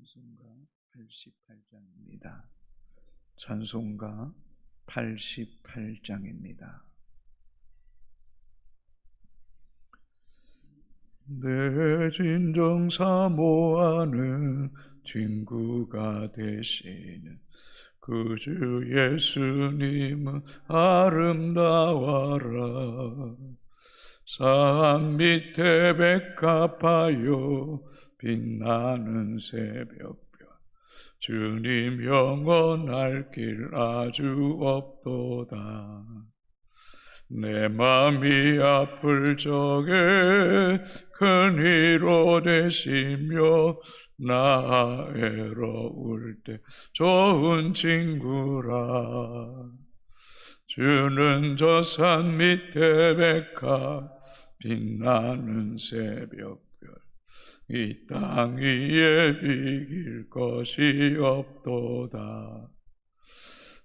찬송가 88장입니다. 찬송가 88장입니다. 내 진정 사모하는 친구가 되시는 그 주 예수님은 아름다워라. 산 밑에 백합하여 빛나는 새벽별, 주님 영원할 길 아주 없도다. 내 맘이 아플 적에 큰 위로 되시며 나 애로울 때 좋은 친구라. 주는 저 산 밑에 백합 빛나는 새벽별, 이 땅 위에 비길 것이 없도다.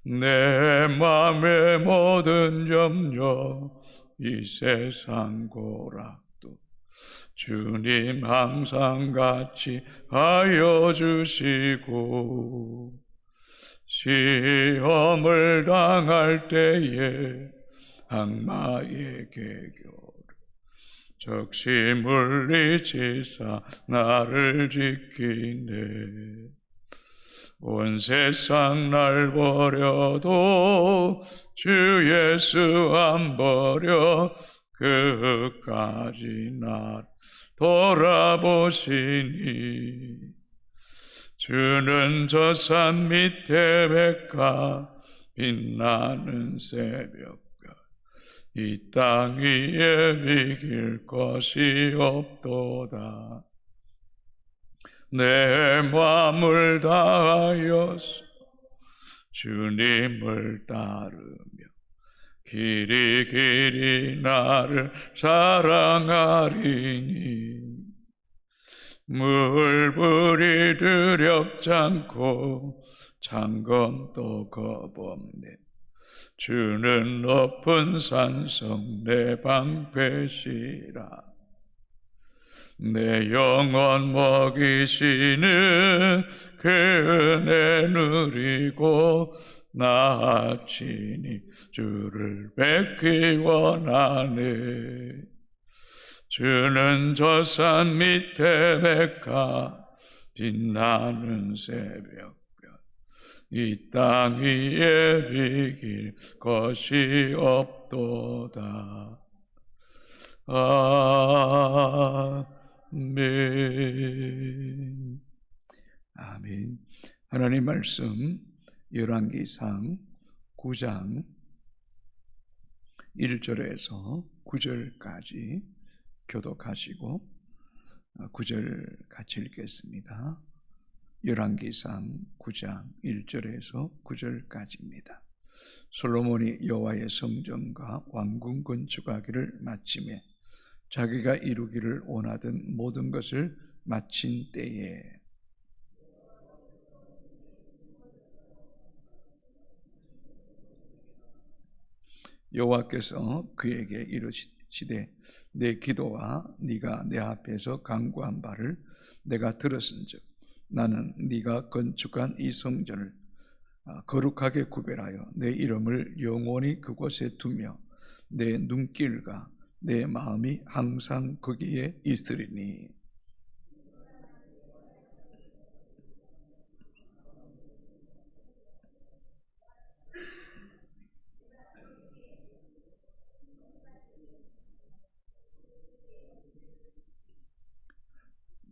내 맘의 모든 염려, 이 세상 고락도 주님 항상 같이 하여 주시고, 시험을 당할 때에 악마의 계교를 적시 물리치사 나를 지키네. 온 세상 날 버려도 주 예수 안 버려 끝까지 날 돌아보시니. 주는 저 산 밑에 백합 빛나는 새벽별, 이 땅 위에 비길 것이 없도다. 내 마음을 다하여 주님을 따르며 길이 나를 사랑하리니. 물불이 두렵지 않고 창검도 겁없네. 주는 높은 산성 내 방패시라. 내 영혼 먹이시는 그 은혜 누리고 나 친히 주를 뵙기 원하네. 주는 저 산 밑에 백합 빛나는 새벽별, 이 땅 위에 비길 것이 없도다. 아멘. 아멘. 하나님 말씀 열왕기상 9장 1절에서 9절까지 교독하시고 9절 같이 읽겠습니다. 열왕기상 9장 1절에서 9절까지입니다. 솔로몬이 여호와의 성전과 왕궁 건축하기를 마치매 자기가 이루기를 원하던 모든 것을 마친 때에 여호와께서 그에게 이르시되 내 기도와 네가 내 앞에서 간구한 바를 내가 들었은즉 나는 네가 건축한 이 성전을 거룩하게 구별하여 내 이름을 영원히 그곳에 두며 내 눈길과 내 마음이 항상 거기에 있으리니.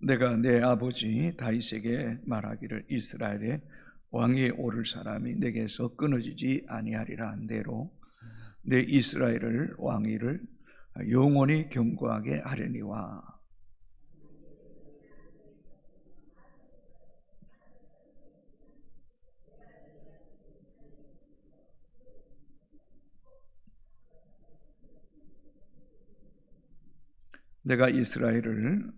내가 내 아버지 다윗에게 말하기를 이스라엘의 왕이 오를 사람이 내게서 끊어지지 아니하리라 한 대로 내 이스라엘을 왕위를 영원히 견고하게 하려니와. 내가 이스라엘을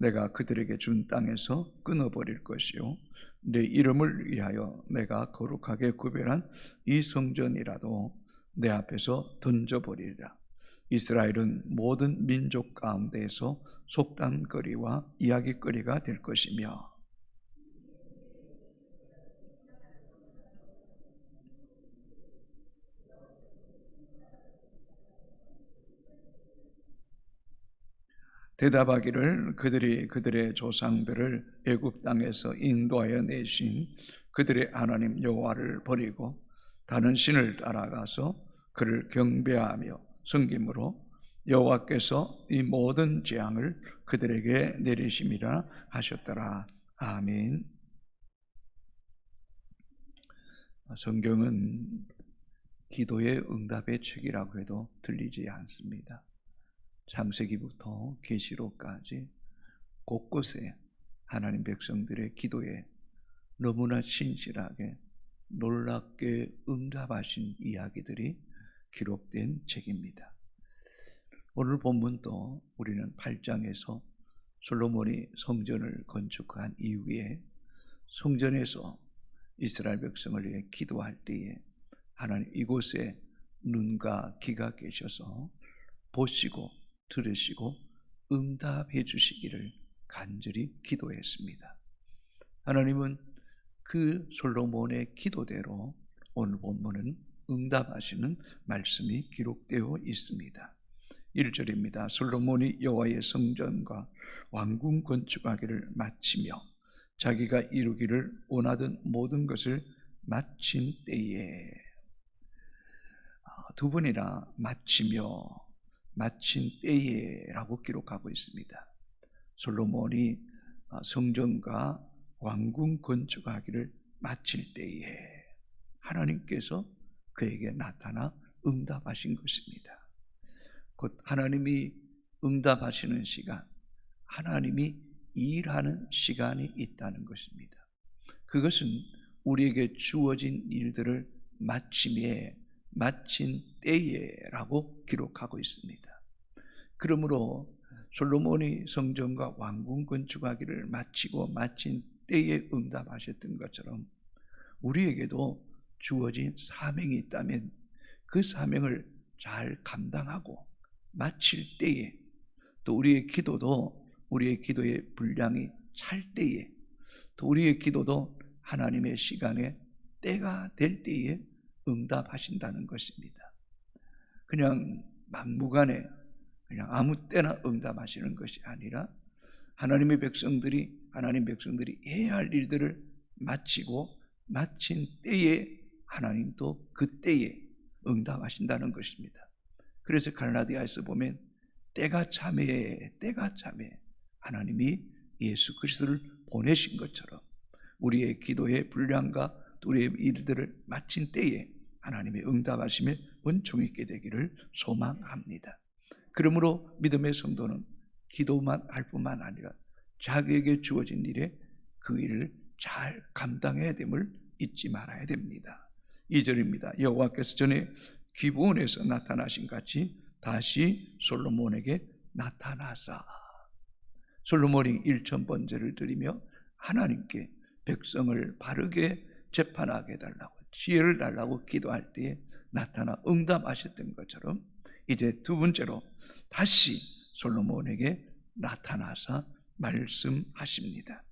내가 그들에게 준 땅에서 끊어버릴 것이요 내 이름을 위하여 내가 거룩하게 구별한 이 성전이라도 내 앞에서 던져버리리라. 이스라엘은 모든 민족 가운데에서 속담거리와 이야기거리가 될 것이며. 대답하기를 그들이 그들의 조상들을 애굽 땅에서 인도하여 내신 그들의 하나님 여호와를 버리고 다른 신을 따라가서 그를 경배하며 섬김으로 여호와께서 이 모든 재앙을 그들에게 내리심이라 하셨더라. 아멘. 성경은 기도의 응답의 책이라고 해도 틀리지 않습니다. 창세기부터 계시록까지 곳곳에 하나님 백성들의 기도에 너무나 신실하게 놀랍게 응답하신 이야기들이 기록된 책입니다. 오늘 본문도 우리는 8장에서 솔로몬이 성전을 건축한 이후에 성전에서 이스라엘 백성을 위해 기도할 때에 하나님 이곳에 눈과 귀가 계셔서 보시고 들으시고 응답해 주시기를 간절히 기도했습니다. 하나님은 그 솔로몬의 기도대로 오늘 본문은 응답하시는 말씀이 기록되어 있습니다. 1절입니다. 솔로몬이 여호와의 성전과 왕궁 건축하기를 마치며 자기가 이루기를 원하던 모든 것을 마친 때에, 두 번이나 마치며 마친 때에라고 기록하고 있습니다. 솔로몬이 성전과 왕궁 건축하기를 마칠 때에 하나님께서 그에게 나타나 응답하신 것입니다. 곧 하나님이 응답하시는 시간, 하나님이 일하는 시간이 있다는 것입니다. 그것은 우리에게 주어진 일들을 마침에 마친 때에라고 기록하고 있습니다. 그러므로 솔로몬이 성전과 왕궁 건축하기를 마치고 마친 때에 응답하셨던 것처럼 우리에게도 주어진 사명이 있다면 그 사명을 잘 감당하고 마칠 때에, 또 우리의 기도의 분량이 찰 때에, 또 우리의 기도도 하나님의 시간에 때가 될 때에 응답하신다는 것입니다. 그냥 막무가내 그냥 아무 때나 응답하시는 것이 아니라 하나님 백성들이 해야 할 일들을 마치고 마친 때에 하나님도 그때에 응답하신다는 것입니다. 그래서 갈라디아에서 보면 때가 참에 하나님이 예수 그리스도를 보내신 것처럼 우리의 기도의 분량과 우리의 일들을 마친 때에 하나님의 응답하심에 은총이 있게 되기를 소망합니다. 그러므로 믿음의 성도는 기도만 할 뿐만 아니라 자기에게 주어진 일에 그 일을 잘 감당해야 됨을 잊지 말아야 됩니다. 2절입니다. 여호와께서 전에 기브온에서 나타나신 같이 다시 솔로몬에게 나타나사. 솔로몬이 1000번제를 드리며 하나님께 백성을 바르게 재판하게 해달라고, 지혜를 달라고 기도할 때에 나타나 응답하셨던 것처럼 이제 두 번째로 다시 솔로몬에게 나타나서 말씀하십니다.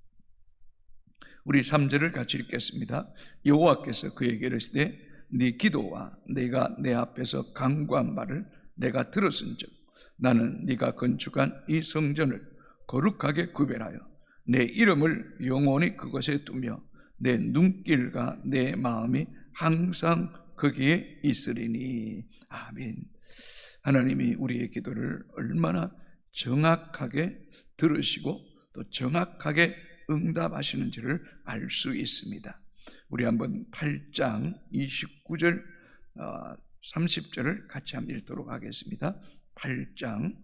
우리 3절을 같이 읽겠습니다. 여호와께서 그에게 이르시되 네 기도와 네가 내 앞에서 간구한 말을 내가 들었은즉 나는 네가 건축한 이 성전을 거룩하게 구별하여 내 이름을 영원히 그곳에 두며 내 눈길과 내 마음이 항상 거기에 있으리니. 아멘. 하나님이 우리의 기도를 얼마나 정확하게 들으시고 또 정확하게 응답하시는지를 알 수 있습니다. 우리 한번 8장 29절 30절을 같이 한번 읽도록 하겠습니다. 8장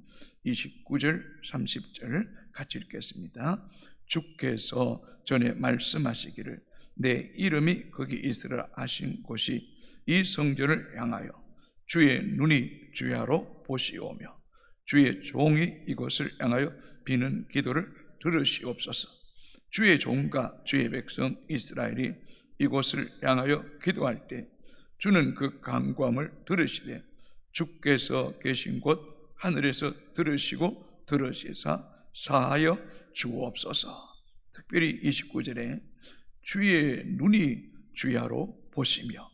29절 30절 같이 읽겠습니다. 주께서 전에 말씀하시기를 내 이름이 거기 있으라 하신 곳이 이 성전을 향하여 주의 눈이 주야로 보시오며 주의 종이 이곳을 향하여 비는 기도를 들으시옵소서. 주의 종과 주의 백성 이스라엘이 이곳을 향하여 기도할 때 주는 그 간구함을 들으시되 주께서 계신 곳 하늘에서 들으시고 들으시사 사하여 주옵소서. 특별히 29절에 주의 눈이 주야로 보시며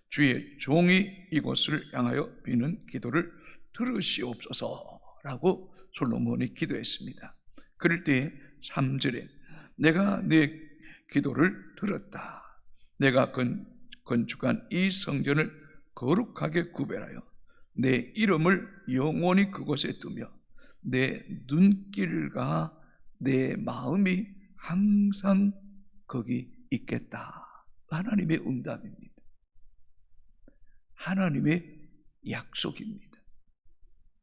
주의 종이 이곳을 향하여 비는 기도를 들으시옵소서라고 솔로몬이 기도했습니다. 그럴 때 3절에 내가 내 기도를 들었다. 내가 건축한 이 성전을 거룩하게 구별하여 내 이름을 영원히 그곳에 두며 내 눈길과 내 마음이 항상 거기 있겠다. 하나님의 응답입니다. 하나님의 약속입니다.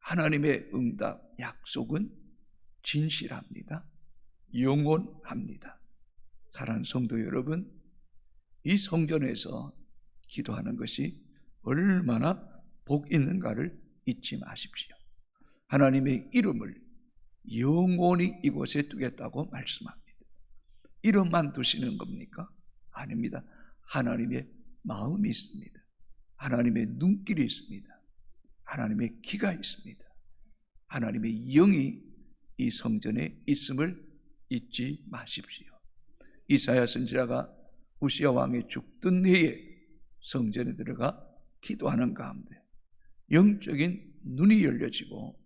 하나님의 응답, 약속은 진실합니다. 영원합니다. 사랑하는 성도 여러분, 이 성전에서 기도하는 것이 얼마나 복 있는가를 잊지 마십시오. 하나님의 이름을 영원히 이곳에 두겠다고 말씀합니다. 이름만 두시는 겁니까? 아닙니다. 하나님의 마음이 있습니다. 하나님의 눈길이 있습니다. 하나님의 기가 있습니다. 하나님의 영이 이 성전에 있음을 잊지 마십시오. 이사야 선지자가 우시야 왕이 죽던 해에 성전에 들어가 기도하는 가운데 영적인 눈이 열려지고,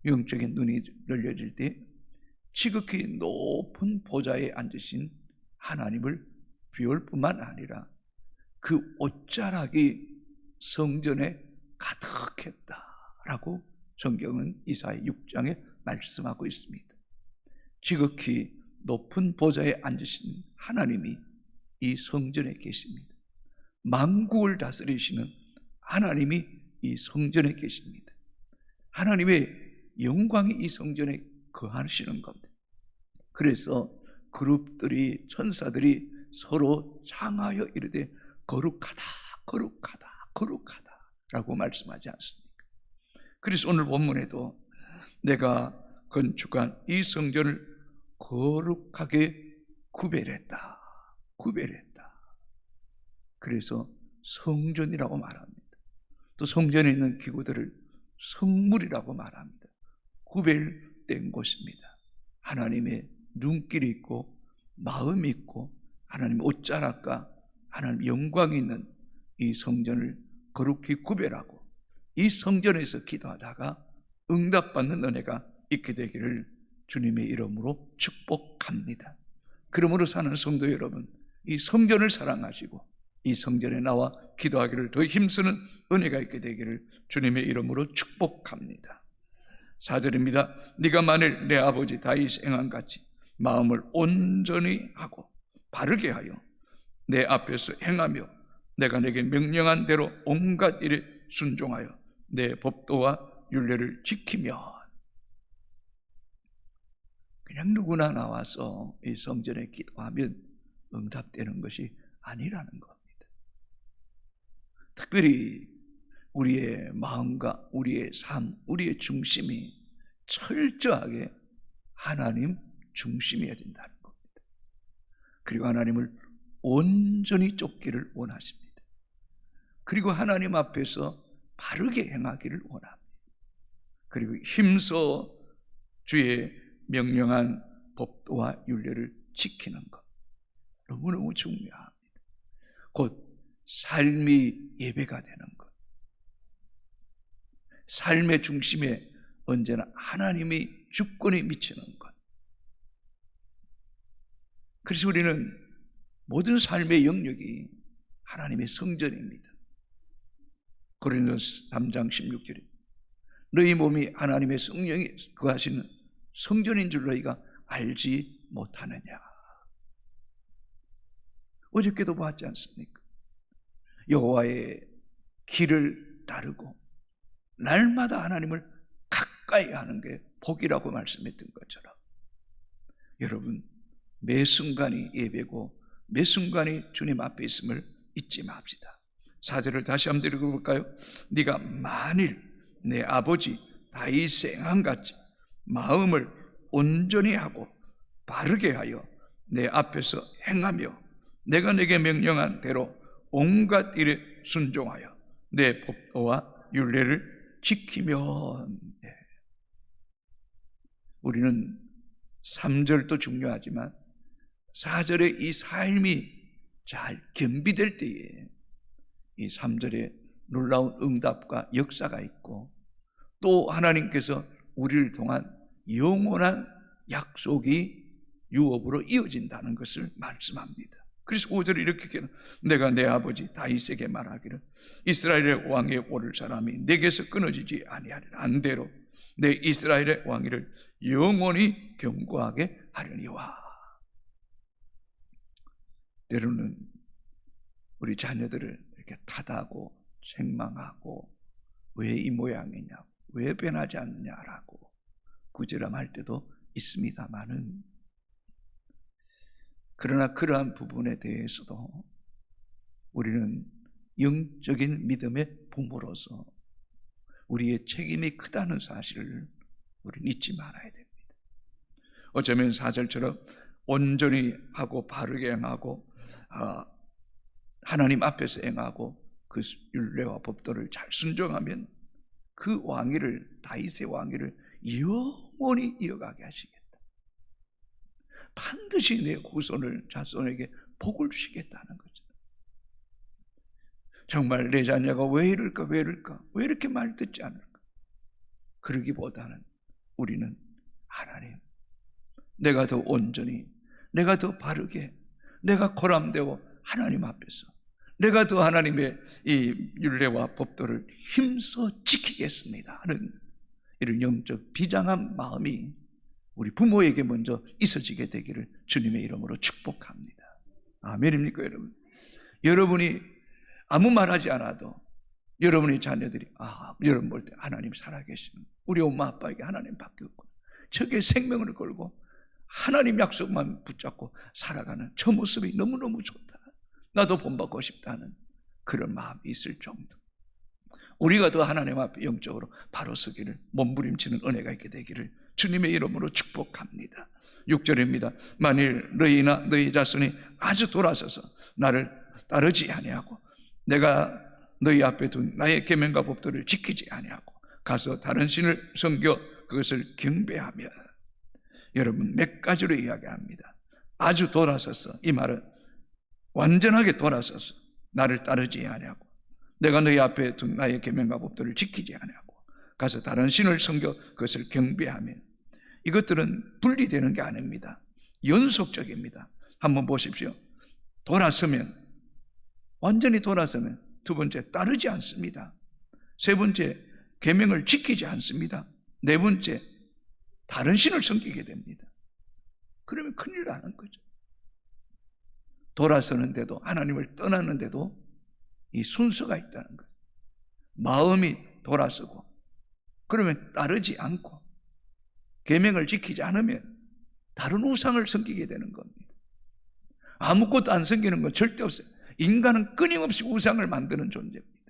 영적인 눈이 열려질 때 지극히 높은 보좌에 앉으신 하나님을 비올 뿐만 아니라 그 옷자락이 성전에 가득했다라고 성경은 이사야 6장에 말씀하고 있습니다. 지극히 높은 보좌에 앉으신 하나님이 이 성전에 계십니다. 만국을 다스리시는 하나님이 이 성전에 계십니다. 하나님의 영광이 이 성전에 거하시는 겁니다. 그래서 그룹들이, 천사들이 서로 창하여 이르되 거룩하다, 거룩하다, 거룩하다 라고 말씀하지 않습니까? 그래서 오늘 본문에도 내가 건축한 이 성전을 거룩하게 구별했다. 그래서 성전이라고 말합니다. 또 성전에 있는 기구들을 성물이라고 말합니다. 구별된 곳입니다. 하나님의 눈길이 있고 마음이 있고 하나님의 옷자락과 하나님의 영광이 있는 이 성전을 거룩히 구별하고 이 성전에서 기도하다가 응답받는 은혜가 있게 되기를 주님의 이름으로 축복합니다. 그러므로 사는 성도 여러분, 이 성전을 사랑하시고 이 성전에 나와 기도하기를 더 힘쓰는 은혜가 있게 되기를 주님의 이름으로 축복합니다. 4절입니다. 네가 만일 내 아버지 다윗 행함같이 마음을 온전히 하고 바르게 하여 내 앞에서 행하며 내가 내게 명령한 대로 온갖 일에 순종하여 내 법도와 율례를 지키면, 그냥 누구나 나와서 이 성전에 기도하면 응답되는 것이 아니라는 겁니다. 특별히 우리의 마음과 우리의 삶, 우리의 중심이 철저하게 하나님 중심이어야 된다는 겁니다. 그리고 하나님을 온전히 쫓기를 원하십니다. 그리고 하나님 앞에서 바르게 행하기를 원합니다. 그리고 힘써 주의 명령한 법도와 율례를 지키는 것, 너무너무 중요합니다. 곧 삶이 예배가 되는 것, 삶의 중심에 언제나 하나님이 주권이 미치는 것. 그래서 우리는 모든 삶의 영역이 하나님의 성전입니다. 고린도서 3장 16절에 너희 몸이 하나님의 성령이 거하시는 성전인 줄 너희가 알지 못하느냐. 어저께도 보았지 않습니까? 여호와의 길을 따르고 날마다 하나님을 가까이 하는 게 복이라고 말씀했던 것처럼, 여러분 매 순간이 예배고 매 순간이 주님 앞에 있음을 잊지 맙시다. 4절을 다시 한번 읽어볼까요? 네가 만일 내 아버지 다윗의 행함같이 마음을 온전히 하고 바르게 하여 내 앞에서 행하며 내가 내게 명령한 대로 온갖 일에 순종하여 내 법도와 율례를 지키면, 우리는 3절도 중요하지만 4절의 이 삶이 잘 겸비될 때에 이 3절에 놀라운 응답과 역사가 있고, 또 하나님께서 우리를 통한 영원한 약속이 유업으로 이어진다는 것을 말씀합니다. 그래서 5절에 이렇게 기록합니다. 내가 내 아버지 다윗에게 말하기를 이스라엘의 왕에 오를 사람이 내게서 끊어지지 아니하리라. 안대로 내 이스라엘의 왕위를 영원히 견고하게 하려니와. 때로는 우리 자녀들을 이렇게 탓하고 책망하고 왜 이 모양이냐, 왜 변하지 않느냐라고 구제람할 때도 있습니다만은, 그러나 그러한 부분에 대해서도 우리는 영적인 믿음의 부모로서 우리의 책임이 크다는 사실을 우리는 잊지 말아야 됩니다. 어쩌면 4절처럼 온전히 하고 바르게 행하고 하나님 앞에서 행하고 그 율례와 법도를 잘 순종하면 그 왕위를, 다윗의 왕위를 영원히 이어가게 하시겠다. 반드시 내 후손을 자손에게 복을 주시겠다는 거죠. 정말 내 자녀가 왜 이럴까, 왜 이렇게 말 듣지 않을까? 그러기보다는 우리는 하나님, 내가 더 온전히, 내가 더 바르게, 내가 고람되고 하나님 앞에서 내가 더 하나님의 이 율례와 법도를 힘써 지키겠습니다 하는 이런 영적 비장한 마음이 우리 부모에게 먼저 있어지게 되기를 주님의 이름으로 축복합니다. 아멘입니까 여러분? 여러분이 아무 말하지 않아도 여러분의 자녀들이 여러분 볼 때 하나님 살아계시는 우리 엄마 아빠에게 하나님 바뀌었고 저게 생명을 걸고 하나님 약속만 붙잡고 살아가는 저 모습이 너무너무 좋다, 나도 본받고 싶다는 그런 마음이 있을 정도, 우리가 더 하나님 앞에 영적으로 바로 서기를 몸부림치는 은혜가 있게 되기를 주님의 이름으로 축복합니다. 6절입니다. 만일 너희나 너희 자손이 아주 돌아서서 나를 따르지 아니하고 내가 너희 앞에 둔 나의 계명과 법도를 지키지 아니하고 가서 다른 신을 섬겨 그것을 경배하며, 여러분 몇 가지로 이야기합니다. 아주 돌아서서, 이 말은 완전하게 돌아서서 나를 따르지 아니하고 내가 너희 앞에 둔 나의 계명과 법도를 지키지 아니하고 가서 다른 신을 섬겨 그것을 경배하며, 이것들은 분리되는 게 아닙니다. 연속적입니다. 한번 보십시오. 돌아서면, 완전히 돌아서면 두 번째 따르지 않습니다. 세 번째 계명을 지키지 않습니다. 네 번째 다른 신을 섬기게 됩니다. 그러면 큰일 나는 거죠. 돌아서는데도, 하나님을 떠나는데도 이 순서가 있다는 거죠. 마음이 돌아서고 그러면 따르지 않고 계명을 지키지 않으면 다른 우상을 섬기게 되는 겁니다. 아무것도 안 섬기는 건 절대 없어요. 인간은 끊임없이 우상을 만드는 존재입니다.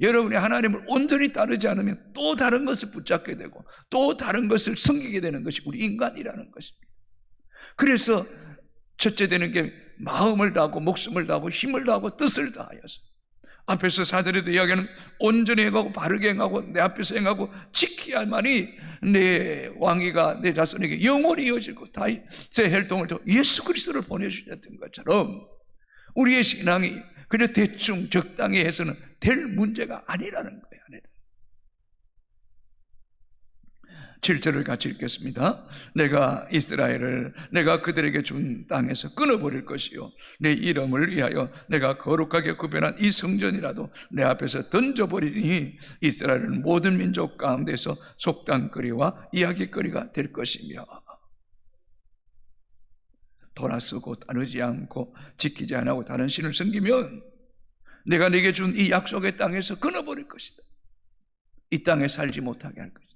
여러분이 하나님을 온전히 따르지 않으면 또 다른 것을 붙잡게 되고 또 다른 것을 섬기게 되는 것이 우리 인간이라는 것입니다. 그래서 첫째 되는 게 마음을 다하고 목숨을 다하고 힘을 다하고 뜻을 다하여서, 앞에서 4절에도 이야기하는 온전히 행하고 바르게 행하고 내 앞에서 행하고 지켜야만이 내 왕위가 내 자손에게 영원히 이어지고 다윗의 혈통을 통해 예수 그리스도를 보내주셨던 것처럼 우리의 신앙이 그냥 대충 적당히 해서는 될 문제가 아니라는 거예요. 7절을 같이 읽겠습니다. 내가 이스라엘을 내가 그들에게 준 땅에서 끊어버릴 것이요 내 이름을 위하여 내가 거룩하게 구별한 이 성전이라도 내 앞에서 던져버리니 이스라엘은 모든 민족 가운데서 속담거리와 이야기거리가 될 것이며, 돌아서고 따르지 않고 지키지 않고 다른 신을 섬기면 내가 네게 준 이 약속의 땅에서 끊어버릴 것이다. 이 땅에 살지 못하게 할 것이다.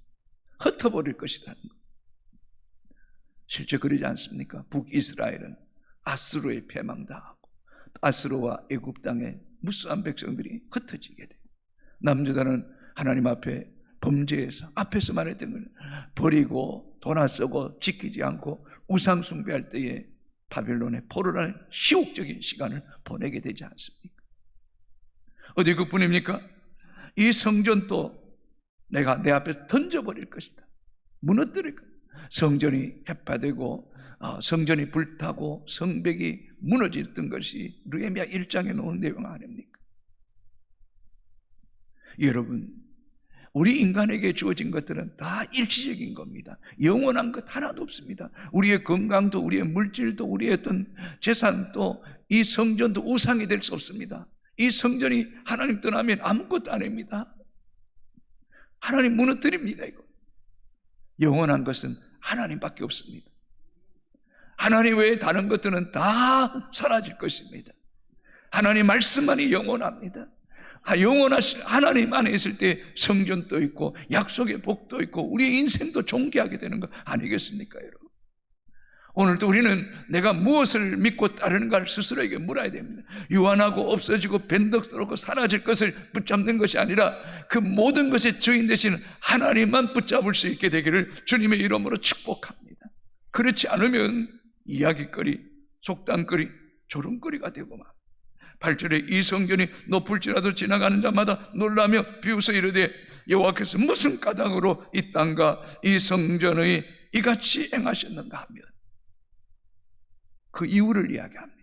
흩어버릴 것이라는 것. 실제 그러지 않습니까? 북이스라엘은 아수르에 패망당하고 아수르와 애굽 땅에 무수한 백성들이 흩어지게 되고, 남유다는 하나님 앞에 범죄해서 앞에서 말했던 걸 버리고 돌아서고 지키지 않고 우상 숭배할 때에 바벨론의 포로라는 시옥적인 시간을 보내게 되지 않습니까? 어디 그뿐입니까? 이 성전도 내가 내 앞에서 던져버릴 것이다. 무너뜨릴 것이다. 성전이 해파되고 성전이 불타고 성벽이 무너졌던 것이 느헤미야 1장에 나오는 내용 아닙니까? 여러분, 우리 인간에게 주어진 것들은 다 일시적인 겁니다. 영원한 것 하나도 없습니다. 우리의 건강도, 우리의 물질도, 우리의 어떤 재산도, 이 성전도 우상이 될 수 없습니다. 이 성전이 하나님 떠나면 아무것도 아닙니다. 하나님 무너뜨립니다. 이거 영원한 것은 하나님밖에 없습니다. 하나님 외에 다른 것들은 다 사라질 것입니다. 하나님 말씀만이 영원합니다. 영원하신 하나님 안에 있을 때 성전도 있고 약속의 복도 있고 우리의 인생도 존귀하게 되는 거 아니겠습니까, 여러분? 오늘도 우리는 내가 무엇을 믿고 따르는가를 스스로에게 물어야 됩니다. 유한하고 없어지고 변덕스럽고 사라질 것을 붙잡는 것이 아니라 그 모든 것의 주인 되시는 하나님만 붙잡을 수 있게 되기를 주님의 이름으로 축복합니다. 그렇지 않으면 이야기거리, 속담거리, 조롱거리가 되고 막 8절에 이 성전이 높을지라도 지나가는 자마다 놀라며 비웃어 이르되 여호와께서 무슨 까닭으로 이 땅과 이 성전의 이같이 행하셨는가 하면 그 이유를 이야기합니다.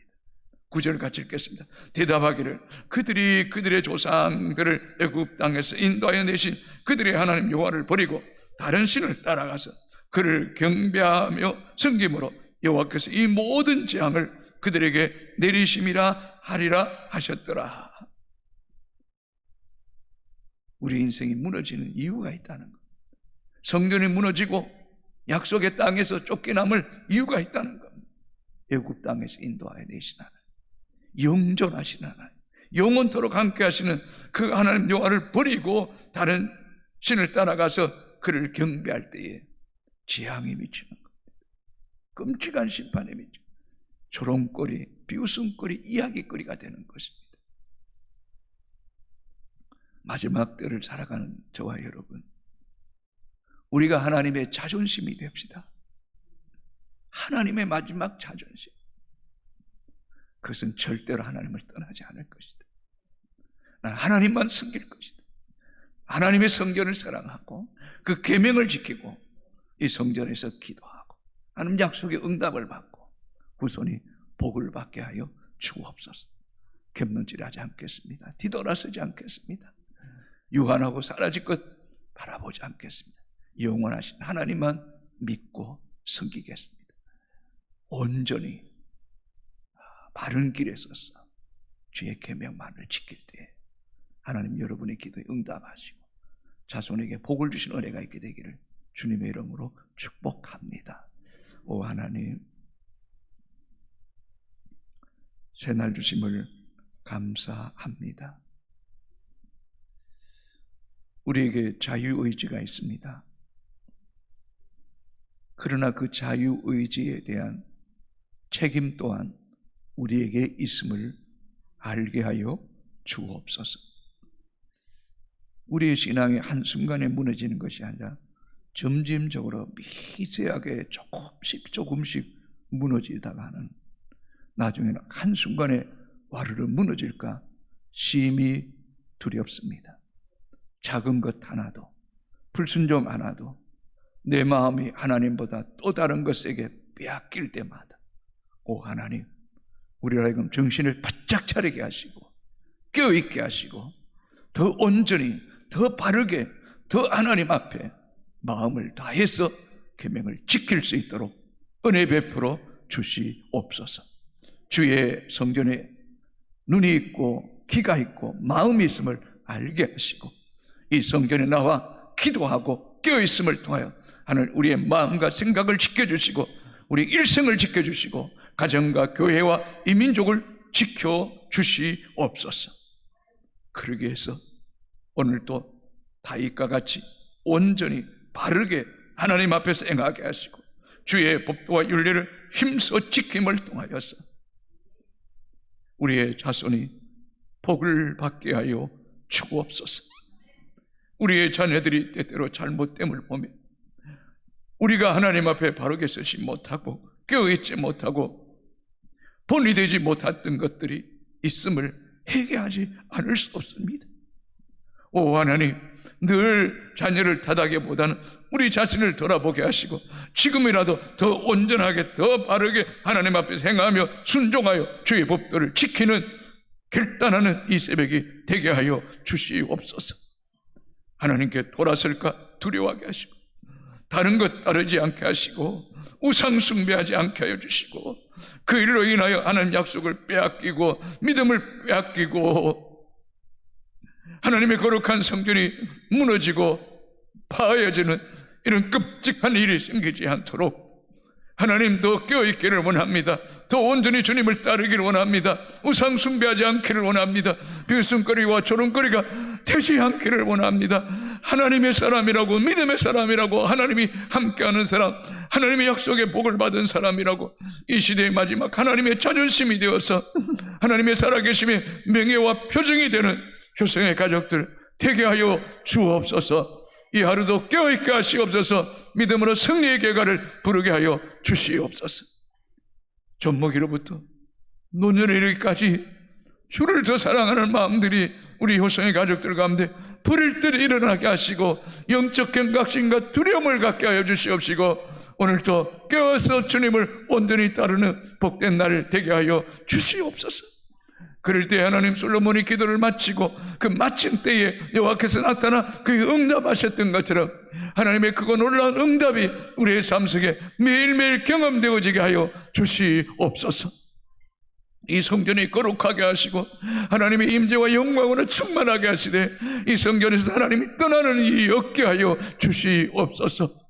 9절 같이 읽겠습니다. 대답하기를 그들이 그들의 조상들을 애굽 땅에서 인도하여 내신 그들의 하나님 여호와를 버리고 다른 신을 따라가서 그를 경배하며 섬김으로 여호와께서 이 모든 재앙을 그들에게 내리심이라 하리라 하셨더라. 우리 인생이 무너지는 이유가 있다는 것, 성전이 무너지고 약속의 땅에서 쫓겨남을 이유가 있다는 겁니다. 애굽 땅에서 인도하여 내신 하나님, 영존하신 하나님, 영원토록 함께 하시는 그 하나님 여호와를 버리고 다른 신을 따라가서 그를 경배할 때에 재앙이 미치는 겁니다. 끔찍한 심판이 미치는, 조롱거리, 비웃음거리, 이야기거리가 되는 것입니다. 마지막 때를 살아가는 저와 여러분, 우리가 하나님의 자존심이 됩시다. 하나님의 마지막 자존심, 그것은 절대로 하나님을 떠나지 않을 것이다. 난 하나님만 섬길 것이다. 하나님의 성전을 사랑하고 그 계명을 지키고 이 성전에서 기도하고 하나님 약속의 응답을 받고 후손이 복을 받게 하여 주옵소서. 겹눈질하지 않겠습니다. 뒤돌아서지 않겠습니다. 유한하고 사라질 것 바라보지 않겠습니다. 영원하신 하나님만 믿고 섬기겠습니다. 온전히 바른 길에 서서 주의 계명만을 지킬 때 하나님 여러분의 기도에 응답하시고 자손에게 복을 주신 은혜가 있게 되기를 주님의 이름으로 축복합니다. 오 하나님, 새날 주심을 감사합니다. 우리에게 자유의지가 있습니다. 그러나 그 자유의지에 대한 책임 또한 우리에게 있음을 알게 하여 주옵소서. 우리의 신앙이 한순간에 무너지는 것이 아니라 점진적으로 미세하게 조금씩 무너지다가는 나중에는 한순간에 와르르 무너질까 심히 두렵습니다. 작은 것 하나도, 불순종 하나도 내 마음이 하나님보다 또 다른 것에게 빼앗길 때마다 오 하나님, 우리를 하여금 정신을 바짝 차리게 하시고 깨어있게 하시고 더 온전히, 더 바르게, 더 하나님 앞에 마음을 다해서 계명을 지킬 수 있도록 은혜 베풀어 주시옵소서. 주의 성전에 눈이 있고 귀가 있고 마음이 있음을 알게 하시고 이 성전에 나와 기도하고 깨어있음을 통하여 하나님 우리의 마음과 생각을 지켜주시고 우리 일생을 지켜주시고 가정과 교회와 이 민족을 지켜주시옵소서. 그러기 위해서 오늘도 다윗과 같이 온전히 바르게 하나님 앞에서 행하게 하시고 주의 법도와 윤리를 힘써 지킴을 통하여서 우리의 자손이 복을 받게 하여 주옵소서. 우리의 자녀들이 때때로 잘못됨을 보며 우리가 하나님 앞에 바르게 서지 못하고 깨어있지 못하고 본이 되지 못했던 것들이 있음을 회개하지 않을 수 없습니다. 오 하나님, 늘 자녀를 탓하기보다는 우리 자신을 돌아보게 하시고 지금이라도 더 온전하게 더 바르게 하나님 앞에서 행하며 순종하여 주의 법도를 지키는 결단하는 이 새벽이 되게 하여 주시옵소서. 하나님께 돌아설까 두려워하게 하시고, 다른 것 따르지 않게 하시고, 우상 숭배하지 않게 하여 주시고, 그 일로 인하여 하나님 약속을 빼앗기고 믿음을 빼앗기고 하나님의 거룩한 성전이 무너지고 파해지는 이런 끔찍한 일이 생기지 않도록 하나님 더 깨어있기를 원합니다. 더 온전히 주님을 따르기를 원합니다. 우상 숭배하지 않기를 원합니다. 비웃음거리와 조롱거리가 되지 않기를 원합니다. 하나님의 사람이라고, 믿음의 사람이라고, 하나님이 함께하는 사람, 하나님의 약속의 복을 받은 사람이라고, 이 시대의 마지막 하나님의 자존심이 되어서 하나님의 살아계심의 명예와 표징이 되는 효성의 가족들 되게 하여 주옵소서. 이 하루도 깨어있게 하시옵소서. 믿음으로 승리의 결과를 부르게 하여 주시옵소서. 젖먹이로부터 노년에 이르기까지 주를 더 사랑하는 마음들이 우리 효성의 가족들 가운데 불일 듯 일어나게 하시고 영적 경각심과 두려움을 갖게 하여 주시옵시고, 오늘도 깨어서 주님을 온전히 따르는 복된 날 되게 하여 주시옵소서. 그럴 때 하나님, 솔로몬이 기도를 마치고 그 마친 때에 여호와께서 나타나 그 응답하셨던 것처럼 하나님의 그거 놀라운 응답이 우리의 삶 속에 매일매일 경험되어지게 하여 주시옵소서. 이 성전이 거룩하게 하시고 하나님의 임재와 영광으로 충만하게 하시되 이 성전에서 하나님이 떠나는 일이 없게 하여 주시옵소서.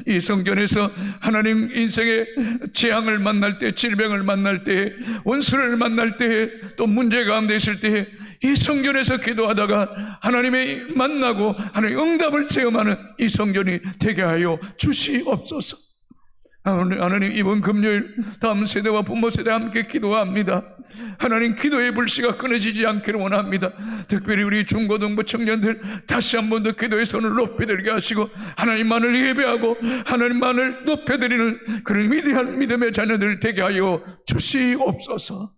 이 성전에서 하나님 인생의 재앙을 만날 때, 질병을 만날 때, 원수를 만날 때, 또 문제 가운데 있을 때 이 성전에서 기도하다가 하나님의 만나고 하나님의 응답을 체험하는 이 성전이 되게 하여 주시옵소서. 하나님, 이번 금요일 다음 세대와 부모 세대 함께 기도합니다. 하나님, 기도의 불씨가 끊어지지 않기를 원합니다. 특별히 우리 중고등부 청년들 다시 한 번 더 기도의 손을 높이들게 하시고 하나님만을 예배하고 하나님만을 높여드리는 그런 위대한 믿음의 자녀들 되게 하여 주시옵소서.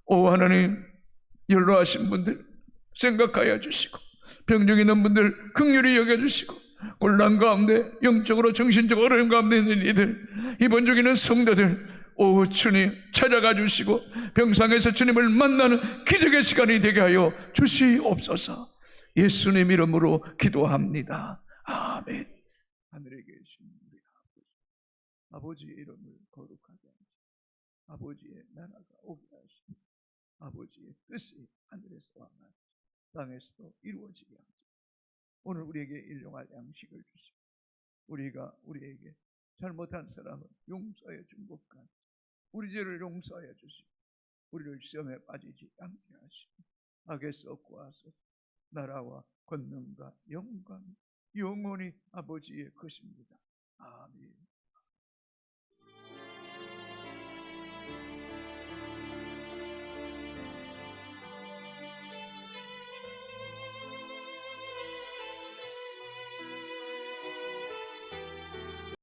오 하나님, 연로하신 분들 생각하여 주시고 병중 있는 분들 긍휼히 여겨주시고 곤란 가운데 영적으로 정신적으로 어려움 가운데 있는 이들, 입원 중에 있는 성도들, 오 주님 찾아가 주시고 병상에서 주님을 만나는 기적의 시간이 되게 하여 주시옵소서. 예수님 이름으로 기도합니다. 아멘. 하늘에 계신 우리 아버지의 이름을 거룩하게 하시고 아버지의 나라가 오게 하시고 아버지의 뜻이 하늘에서와 같이 땅에서도 이루어지게 하시고 오늘 우리에게 일용할 양식을 주시고 우리에게 잘못한 사람을 용서해 준 것 같이 우리 죄를 용서해 주시고 우리를 시험에 빠지지 않게 하시고 악에서 구하소서. 나라와 권능과 영광 영원히 아버지의 것입니다. 아멘.